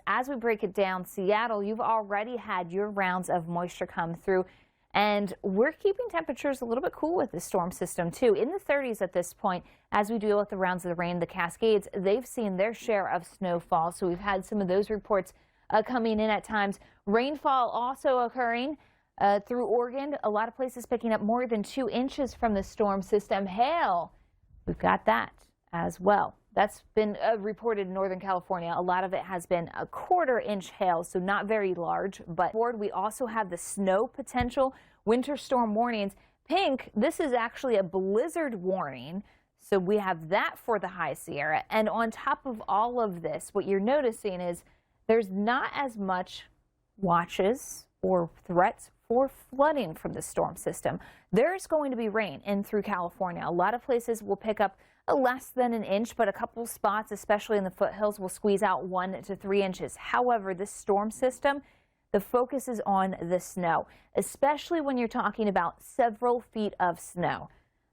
As we break it down, Seattle, you've already had your rounds of moisture come through, and we're keeping temperatures a little bit cool with this storm system too, in the 30s at this point. As we deal with the rounds of the rain, the Cascades, they've seen their share of snowfall, so we've had some of those reports coming in at times. Rainfall also occurring through Oregon, a lot of places picking up more than 2 inches from the storm system. Hail, we've got that as well. That's been reported in Northern California. A lot of it has been a 1/4 inch hail, so not very large. But we also have the snow potential, winter storm warnings. Pink, this is actually a blizzard warning. So we have that for the High Sierra. And on top of all of this, what you're noticing is there's not as much watches or threats for flooding from the storm system. There's going to be rain in through California. A lot of places will pick up less than an inch, but a couple spots, especially in the foothills, will squeeze out 1 to 3 inches. However, this storm system, the focus is on the snow, especially when you're talking about several feet of snow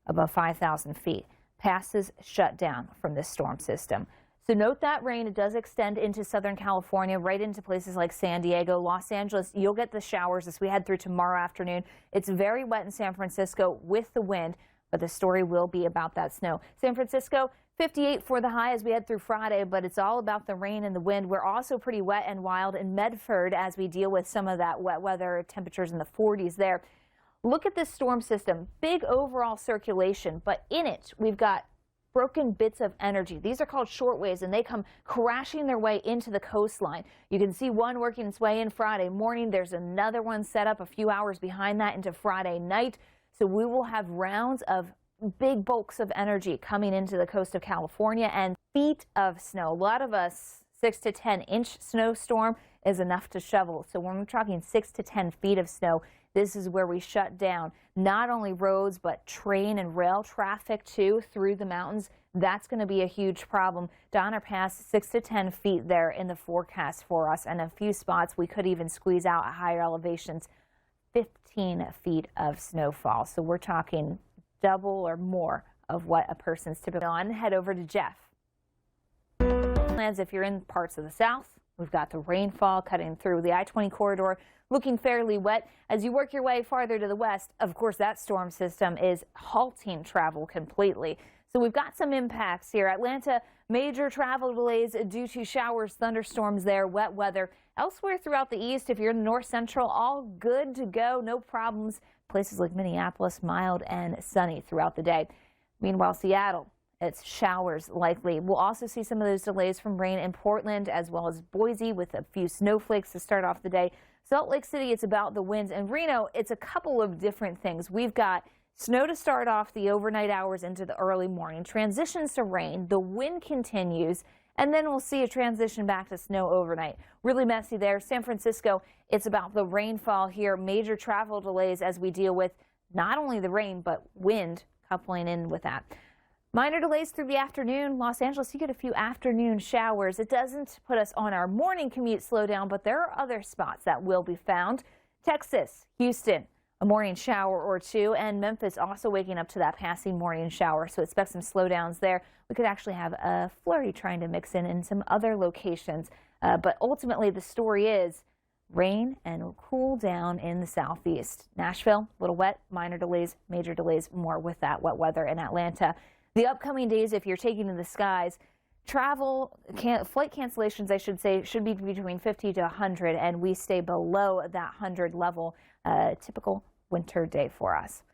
above 5,000 feet. Passes shut down from this storm system. So note that rain, it does extend into Southern California, right into places like San Diego, Los Angeles. You'll get the showers as we head through tomorrow afternoon. It's very wet in San Francisco with the wind, but the story will be about that snow. San Francisco, 58 for the high as we head through Friday, but it's all about the rain and the wind. We're also pretty wet and wild in Medford as we deal with some of that wet weather, temperatures in the 40s there. Look at this storm system, big overall circulation, but in it we've got broken bits of energy. These are called shortwaves, and they come crashing their way into the coastline. You can see one working its way in Friday morning. There's another one set up a few hours behind that into Friday night. So we will have rounds of big bulks of energy coming into the coast of California and feet of snow. A lot of us, 6 to 10 inch snowstorm is enough to shovel. So when we're talking 6 to 10 feet of snow, this is where we shut down not only roads, but train and rail traffic too through the mountains. That's going to be a huge problem. Donner Pass, 6 to 10 feet there in the forecast for us. And a few spots we could even squeeze out at higher elevations, 15 feet of snowfall. So we're talking double or more of what a person's typically on. Head over to Jeff. Plans if you're in parts of the south. We've got the rainfall cutting through the I-20 corridor, looking fairly wet. As you work your way farther to the west, of course, that storm system is halting travel completely. So we've got some impacts here. Atlanta, major travel delays due to showers, thunderstorms there, wet weather. Elsewhere throughout the east, if you're in the north central, all good to go, no problems. Places like Minneapolis, mild and sunny throughout the day. Meanwhile, Seattle, it's showers likely. We'll also see some of those delays from rain in Portland as well as Boise with a few snowflakes to start off the day. Salt Lake City, it's about the winds. And Reno, it's a couple of different things. We've got snow to start off the overnight hours into the early morning. Transitions to rain. The wind continues. And then we'll see a transition back to snow overnight. Really messy there. San Francisco, it's about the rainfall here. Major travel delays as we deal with not only the rain, but wind coupling in with that. Minor delays through the afternoon. Los Angeles, you get a few afternoon showers. It doesn't put us on our morning commute slowdown, but there are other spots that will be found. Texas, Houston, a morning shower or two, and Memphis also waking up to that passing morning shower. So expect some slowdowns there. We could actually have a flurry trying to mix in some other locations. But ultimately, the story is rain and cool down in the southeast. Nashville, a little wet, minor delays, major delays, more with that wet weather in Atlanta. The upcoming days, if you're taking to the skies, flight cancellations, I should say, should be between 50 to 100, and we stay below that 100 level, typical winter day for us.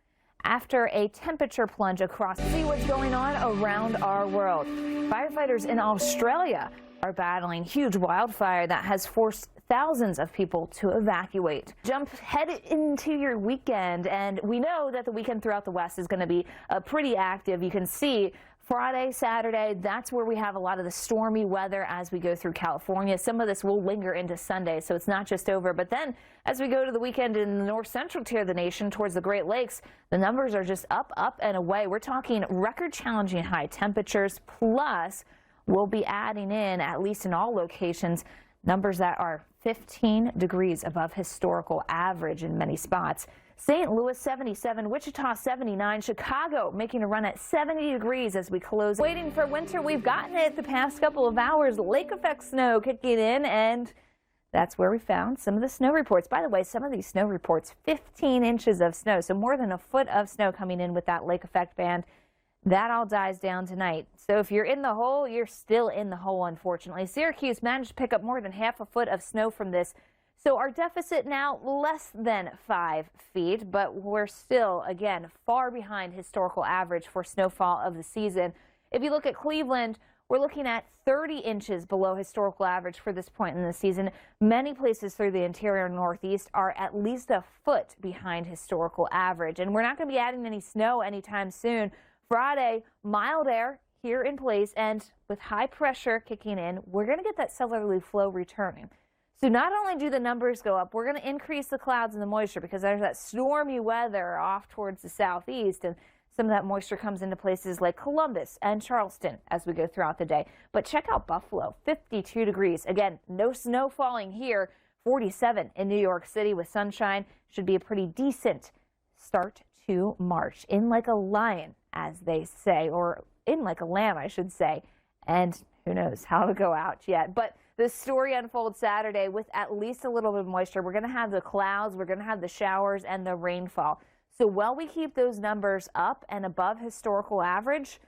After a temperature plunge across, see what's going on around our world. Firefighters in Australia are battling huge wildfire that has forced thousands of people to evacuate. Head into your weekend, and we know that the weekend throughout the West is going to be pretty active. You can see Friday, Saturday, that's where we have a lot of the stormy weather as we go through California. Some of this will linger into Sunday, so it's not just over. But then as we go to the weekend in the north central tier of the nation towards the Great Lakes, the numbers are just up, up and away. We're talking record challenging high temperatures, plus we'll be adding in, at least in all locations, numbers that are 15 degrees above historical average in many spots. St. Louis 77, Wichita 79, Chicago making a run at 70 degrees as we close. Waiting for winter, we've gotten it the past couple of hours. Lake effect snow kicking in, and that's where we found some of the snow reports. By the way, some of these snow reports, 15 inches of snow, so more than a foot of snow coming in with that lake effect band. That all dies down tonight. So if you're in the hole, you're still in the hole, unfortunately. Syracuse managed to pick up more than half a foot of snow from this. So our deficit now less than 5 feet, but we're still, again, far behind historical average for snowfall of the season. If you look at Cleveland, we're looking at 30 inches below historical average for this point in the season. Many places through the interior Northeast are at least a foot behind historical average. And we're not going to be adding any snow anytime soon. Friday, mild air here in place, and with high pressure kicking in, we're going to get that southerly flow returning. So not only do the numbers go up, we're going to increase the clouds and the moisture because there's that stormy weather off towards the southeast, and some of that moisture comes into places like Columbus and Charleston as we go throughout the day. But check out Buffalo, 52 degrees. Again, no snow falling here. 47 in New York City with sunshine. Should be a pretty decent start to March. In like a lion, as they say, or in like a lamb, I should say. And who knows how it'll go out yet. But the story unfolds Saturday with at least a little bit of moisture. We're going to have the clouds, we're going to have the showers and the rainfall. So while we keep those numbers up and above historical average,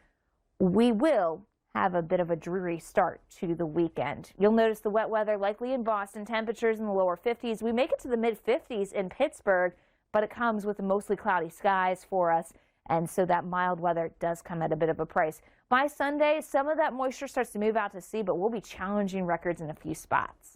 we will have a bit of a dreary start to the weekend. You'll notice the wet weather likely in Boston, temperatures in the lower 50s. We make it to the mid 50s in Pittsburgh, but it comes with mostly cloudy skies for us. And so that mild weather does come at a bit of a price. By Sunday, some of that moisture starts to move out to sea, but we'll be challenging records in a few spots.